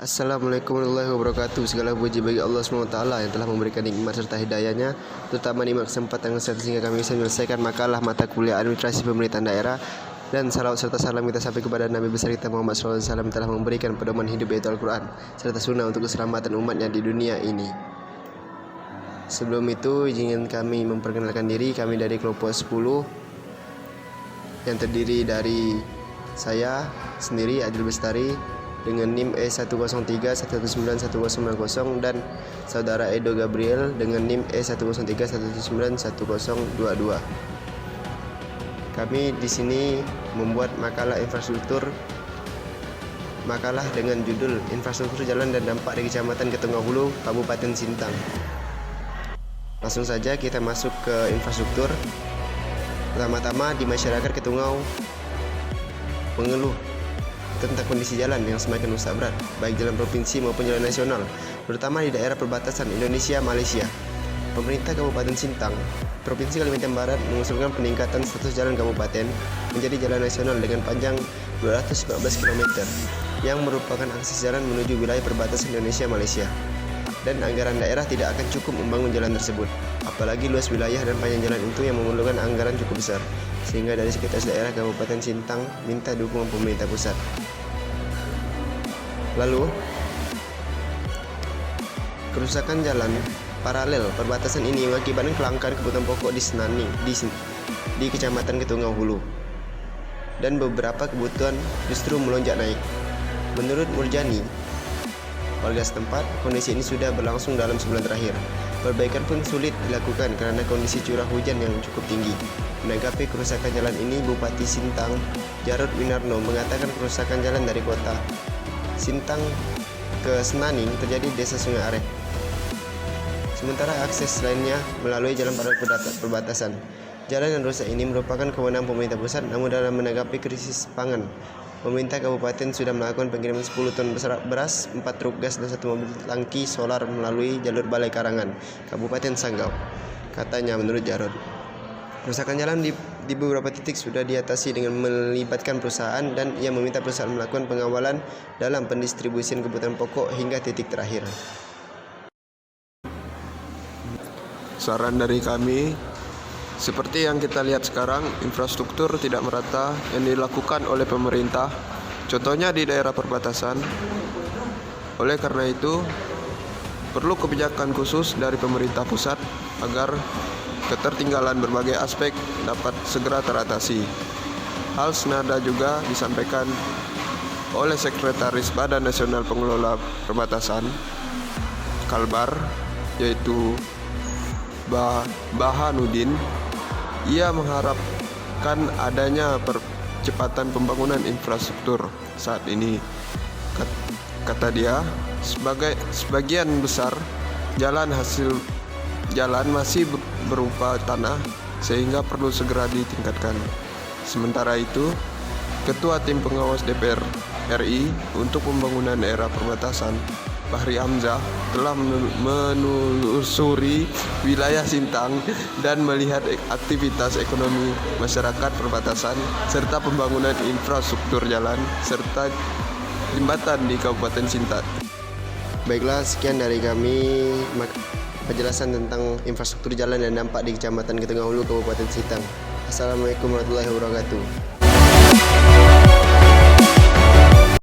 Assalamualaikum warahmatullahi wabarakatuh. Segala puji bagi Allah SWT yang telah memberikan nikmat serta hidayahnya, terutama nikmat kesempatan yang sehingga kami bisa menyelesaikan makalah mata kuliah administrasi pemerintahan daerah. Dan salawat serta salam kita sampai kepada Nabi besar kita Muhammad SAW yang telah memberikan pedoman hidup yaitu Al-Quran serta sunnah untuk keselamatan umatnya di dunia ini. Sebelum itu izin kami memperkenalkan diri. Kami dari kelompok 10 yang terdiri dari saya sendiri Adil Bestari dengan NIM E103119190 dan saudara Edo Gabriel dengan NIM E10311910022. Kami di sini membuat makalah dengan judul Infrastruktur Jalan dan Dampak di Kecamatan Ketengahulu, Kabupaten Sintang. Langsung saja kita masuk ke infrastruktur. Pertama-tama di masyarakat Ketungau mengeluh tentang kondisi jalan yang semakin rusak berat, baik jalan provinsi maupun jalan nasional, terutama di daerah perbatasan Indonesia-Malaysia. Pemerintah Kabupaten Sintang, Provinsi Kalimantan Barat mengusulkan peningkatan status jalan kabupaten menjadi jalan nasional dengan panjang 214 km yang merupakan akses jalan menuju wilayah perbatasan Indonesia-Malaysia. Dan anggaran daerah tidak akan cukup membangun jalan tersebut, apalagi luas wilayah dan panjang jalan itu yang memerlukan anggaran cukup besar, sehingga dari sekitar daerah Kabupaten Sintang minta dukungan pemerintah pusat. Lalu, kerusakan jalan paralel perbatasan ini mengakibatkan kelangkaan kebutuhan pokok di Senani di Kecamatan Ketungau Hulu, dan beberapa kebutuhan justru melonjak naik. Menurut Murjani, warga setempat, kondisi ini sudah berlangsung dalam sebulan terakhir. Perbaikan pun sulit dilakukan karena kondisi curah hujan yang cukup tinggi. Menanggapi kerusakan jalan ini, Bupati Sintang, Jarod Winarno, mengatakan kerusakan jalan dari kota Sintang ke Senaning terjadi di Desa Sungai Areh. Sementara akses lainnya melalui jalan perbatasan. Jalan yang rusak ini merupakan kewenangan pemerintah pusat, namun dalam menanggapi krisis pangan, pemerintah kabupaten sudah melakukan pengiriman 10 ton beras, 4 truk gas dan 1 mobil tangki solar melalui jalur Balai Karangan, Kabupaten Sanggau. Katanya menurut Jarod, kerusakan jalan di beberapa titik sudah diatasi dengan melibatkan perusahaan, dan ia meminta perusahaan melakukan pengawalan dalam pendistribusian kebutuhan pokok hingga titik terakhir. Saran dari kami, seperti yang kita lihat sekarang, infrastruktur tidak merata yang dilakukan oleh pemerintah, contohnya di daerah perbatasan. Oleh karena itu, perlu kebijakan khusus dari pemerintah pusat agar ketertinggalan berbagai aspek dapat segera teratasi. Hal senada juga disampaikan oleh Sekretaris Badan Nasional Pengelola Perbatasan Kalbar, yaitu Bahanudin. Ia mengharapkan adanya percepatan pembangunan infrastruktur saat ini. Kata dia, sebagian besar jalan masih berupa tanah sehingga perlu segera ditingkatkan. Sementara itu, Ketua Tim Pengawas DPR RI untuk Pembangunan Daerah Perbatasan, Fahri Hamzah, telah menelusuri wilayah Sintang dan melihat aktivitas ekonomi masyarakat perbatasan serta pembangunan infrastruktur jalan serta jembatan di Kabupaten Sintang. Baiklah, sekian dari kami penjelasan tentang infrastruktur jalan dan dampak di Kecamatan Ketengahulu, Kabupaten Sintang. Assalamualaikum warahmatullahi wabarakatuh.